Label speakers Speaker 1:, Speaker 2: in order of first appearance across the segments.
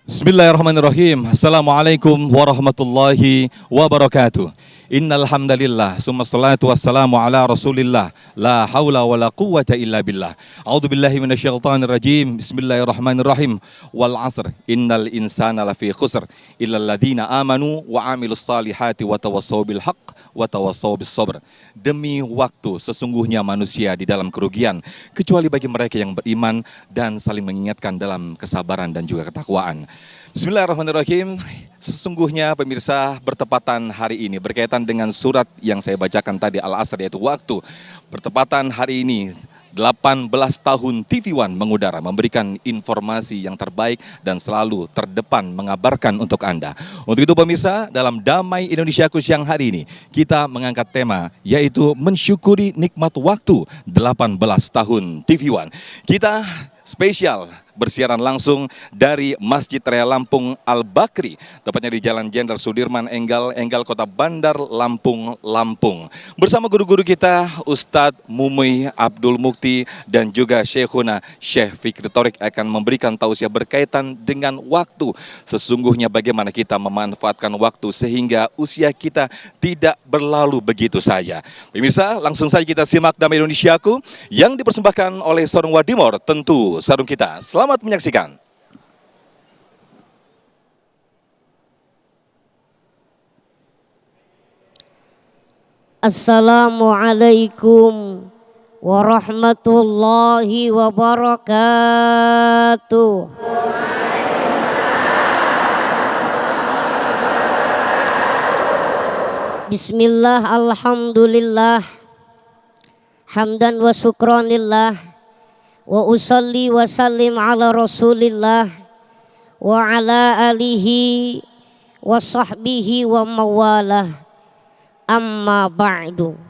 Speaker 1: Bismillahirrahmanirrahim. Assalamualaikum warahmatullahi wabarakatuh. Innal hamdalillah, summa salatu wassalamu ala Rasulillah. La haula wala quwwata illa billah. A'udzu billahi minasyaitonir rajim. Bismillahirrahmanirrahim. Wal 'asr, innal insana lafi khusr illal ladzina amanu wa 'amilus salihati wa tawassaw bil haqq wa tawassaw bis sabr. Demi waktu, sesungguhnya manusia di dalam kerugian kecuali bagi mereka yang beriman dan saling mengingatkan dalam kesabaran dan juga ketakwaan. Bismillahirrahmanirrahim. Sesungguhnya pemirsa, bertepatan hari ini berkaitan dengan surat yang saya bacakan tadi Al-Asr, yaitu waktu. Bertepatan hari ini 18 tahun TV One mengudara, memberikan informasi yang terbaik dan selalu terdepan mengabarkan untuk Anda. Untuk itu pemirsa, dalam Damai Indonesiaku siang hari ini kita mengangkat tema yaitu mensyukuri nikmat waktu 18 tahun TV One. Kita spesial bersiaran langsung dari Masjid Raya Lampung Al-Bakri, tepatnya di Jalan Jenderal Sudirman Enggal, Kota Bandar Lampung, Lampung. Bersama guru-guru kita, Ustadz Mumuy Abdul Mukti dan juga Syekhuna Syekh Fikri Thorik akan memberikan tausiah berkaitan dengan waktu. Sesungguhnya bagaimana kita memanfaatkan waktu sehingga usia kita tidak berlalu begitu saja. Pemirsa, langsung saja kita simak Damai Indonesiaku yang dipersembahkan oleh Sarung Wadimor, tentu sarung kita. Selamat menyaksikan.
Speaker 2: Assalamualaikum warahmatullahi wabarakatuh. Bismillah, alhamdulillah, hamdan wa syukranillah. Wa usalli wa sallim ala Rasulillah wa ala alihi wa sahbihi wa mawalah. Amma ba'du.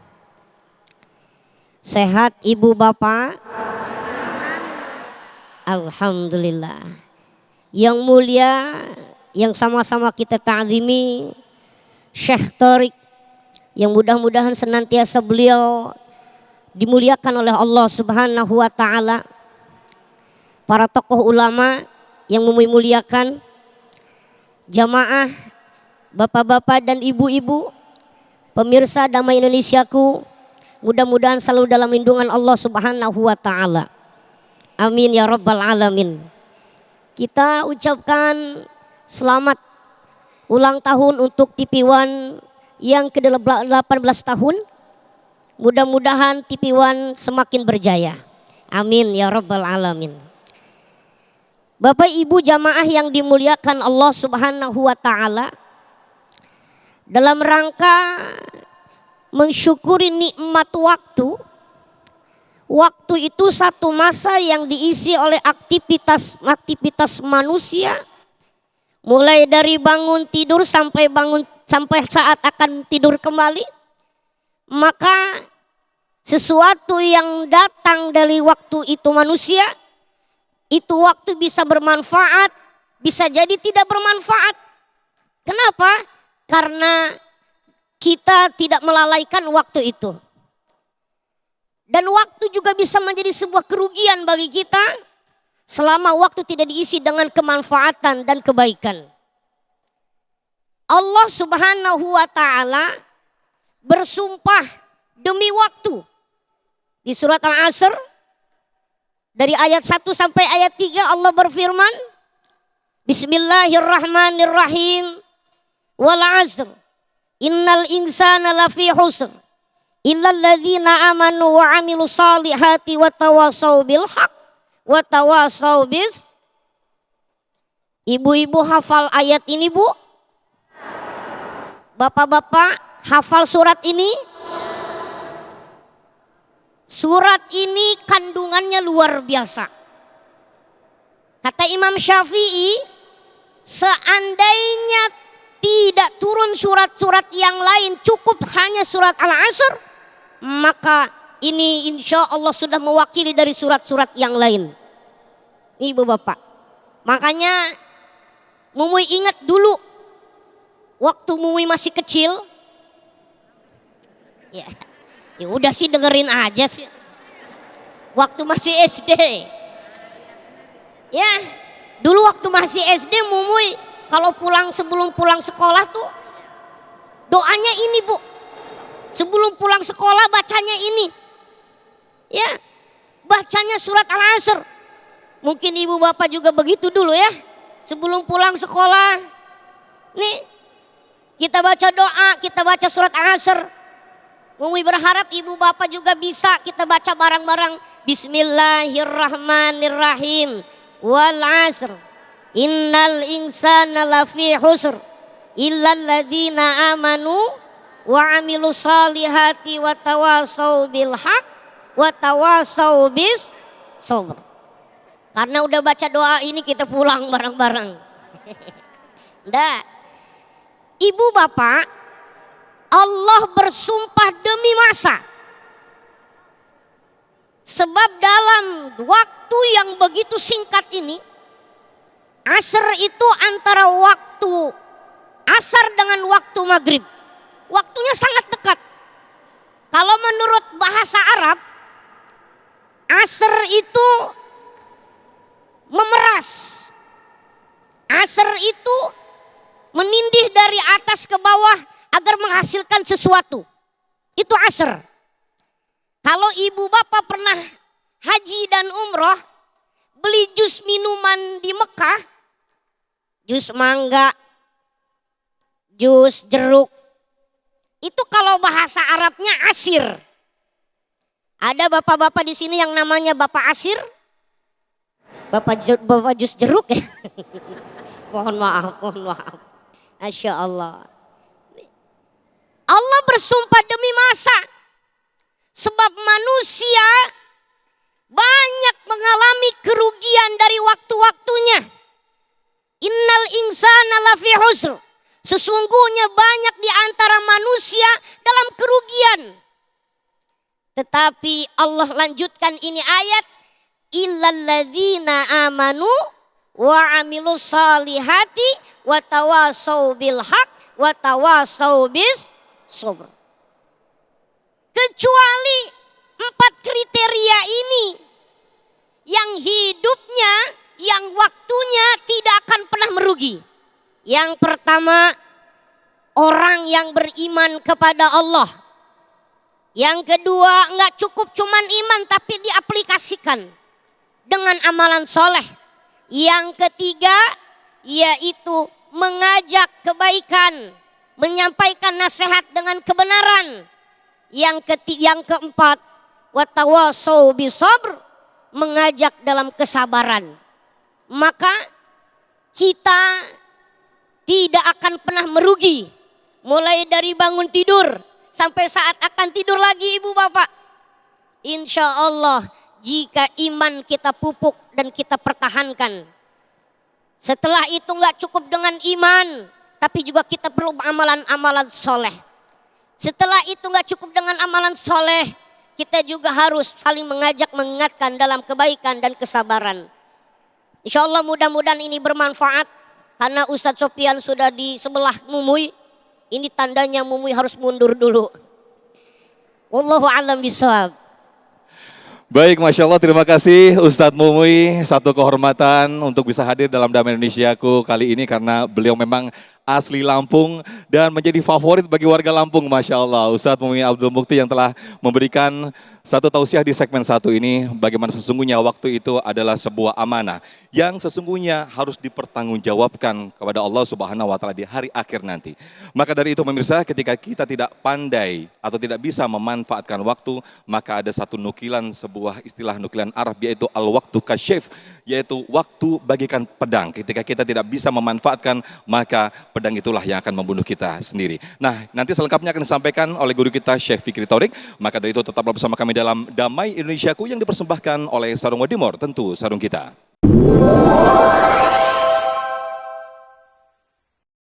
Speaker 2: Sehat ibu bapak? Alhamdulillah. Yang mulia, yang sama-sama kita ta'zimi, Syekh Thorik, yang mudah-mudahan senantiasa beliau dimuliakan oleh Allah Subhanahu wa ta'ala. Para tokoh ulama yang memuliakan, jamaah, bapak-bapak dan ibu-ibu, pemirsa Damai Indonesiaku, mudah-mudahan selalu dalam lindungan Allah Subhanahu wa ta'ala. Amin ya rabbal alamin. Kita ucapkan selamat ulang tahun untuk TV One yang ke-18 tahun. Mudah-mudahan TV One semakin berjaya. Amin ya rabbal alamin. Bapak ibu jamaah yang dimuliakan Allah Subhanahu wa ta'ala, dalam rangka mensyukuri nikmat waktu. Waktu itu satu masa yang diisi oleh aktivitas manusia, mulai dari bangun tidur sampai saat akan tidur kembali. Maka sesuatu yang datang dari waktu itu manusia, itu waktu bisa bermanfaat, bisa jadi tidak bermanfaat. Kenapa? Karena kita tidak melalaikan waktu itu. Dan waktu juga bisa menjadi sebuah kerugian bagi kita selama waktu tidak diisi dengan kemanfaatan dan kebaikan. Allah Subhanahu wa ta'ala bersumpah demi waktu. Di surat Al-Asr dari ayat 1 sampai ayat 3 Allah berfirman, Bismillahirrahmanirrahim. Wal 'asr, innal insana lafi khusr illal ladzina amanu wa 'amilus salihati wa tawassaw bil haqq wa tawassaw bis. Ibu-ibu hafal ayat ini, Bu? Bapak-bapak hafal surat ini? Surat ini kandungannya luar biasa. Kata Imam Syafi'i, seandainya tidak turun surat-surat yang lain, cukup hanya surat Al-Asr, maka ini insya Allah sudah mewakili dari surat-surat yang lain. Ibu bapak, makanya Mumuy ingat dulu waktu Mumuy masih kecil. Ya udah sih dengerin aja sih. waktu masih SD. Ya, dulu waktu masih SD Mumuy kalau sebelum pulang sekolah tuh doanya ini Bu. Sebelum pulang sekolah bacanya ini. Ya, bacanya surat Al-Asr. Mungkin ibu bapak juga begitu dulu ya. Sebelum pulang sekolah, nih kita baca doa, kita baca surat Al-Asr. Mumi berharap ibu bapak juga bisa kita baca bareng-bareng. Bismillahirrahmanirrahim. Wal asr. Innal insana lafi husr. Illal ladzina amanu wa amilus salihati wa tawasau bil haq wa tawasau bis sabr. Karena udah baca doa ini kita pulang bareng-bareng. Nggak. Ibu bapak, Allah bersumpah demi masa. Sebab dalam waktu yang begitu singkat ini, asar itu antara waktu asar dengan waktu maghrib. Waktunya sangat dekat. Kalau menurut bahasa Arab, asar itu memeras. Asar itu menindih dari atas ke bawah agar menghasilkan sesuatu. Itu asar. Kalau ibu bapak pernah haji dan umroh, beli jus minuman di Mekah, jus mangga, jus jeruk, itu kalau bahasa Arabnya asir. Ada bapak-bapak di sini yang namanya bapak asir, bapak jus jeruk ya. Mohon maaf. Masya Allah. Allah bersumpah demi masa. Sebab manusia banyak mengalami kerugian dari waktu-waktunya. Innal insana lafi husr. Sesungguhnya banyak di antara manusia dalam kerugian. Tetapi Allah lanjutkan ini ayat. Illal ladzina amanu wa amilus salihati wa tawasau bil haq wa tawasau bis sabr. Kecuali 4 kriteria ini yang hidupnya, yang waktunya tidak akan pernah merugi. Yang pertama, orang yang beriman kepada Allah. Yang kedua, enggak cukup cuman iman tapi diaplikasikan dengan amalan soleh. Yang ketiga, yaitu mengajak kebaikan, menyampaikan nasihat dengan kebenaran. Yang keempat, watawasau bisabr, mengajak dalam kesabaran. Maka kita tidak akan pernah merugi. Mulai dari bangun tidur sampai saat akan tidur lagi ibu bapak. Insya Allah jika iman kita pupuk dan kita pertahankan. Setelah itu nggak cukup dengan iman, tapi juga kita perlu amalan-amalan soleh. Setelah itu nggak cukup dengan amalan soleh, kita juga harus saling mengajak, mengingatkan dalam kebaikan dan kesabaran. Insya Allah mudah-mudahan ini bermanfaat. Karena Ustadz Sofyan sudah di sebelah Mumuy, ini tandanya Mumuy harus mundur dulu. Wallahu a'lam bishawab.
Speaker 1: Baik, Masya Allah, terima kasih Ustadz Mumuy. Satu kehormatan untuk bisa hadir dalam Damai Indonesiaku kali ini karena beliau memang asli Lampung dan menjadi favorit bagi warga Lampung, Masya Allah. Ustadz Mumuy Abdul Mukti yang telah memberikan satu tausiah di segmen 1 ini, bagaimana sesungguhnya waktu itu adalah sebuah amanah yang sesungguhnya harus dipertanggungjawabkan kepada Allah Subhanahu wa Ta'ala di hari akhir nanti. Maka dari itu pemirsa, ketika kita tidak pandai atau tidak bisa memanfaatkan waktu, maka ada satu nukilan, sebuah istilah nukilan Arab, yaitu al-waktu kasyif, yaitu waktu bagikan pedang. Ketika kita tidak bisa memanfaatkan, maka pedang itulah yang akan membunuh kita sendiri. Nah, nanti selengkapnya akan disampaikan oleh guru kita Syekh Fikri Thorik. Maka dari itu tetaplah bersama kami dalam Damai Indonesiaku yang dipersembahkan oleh Sarung Wadimor, tentu sarung kita.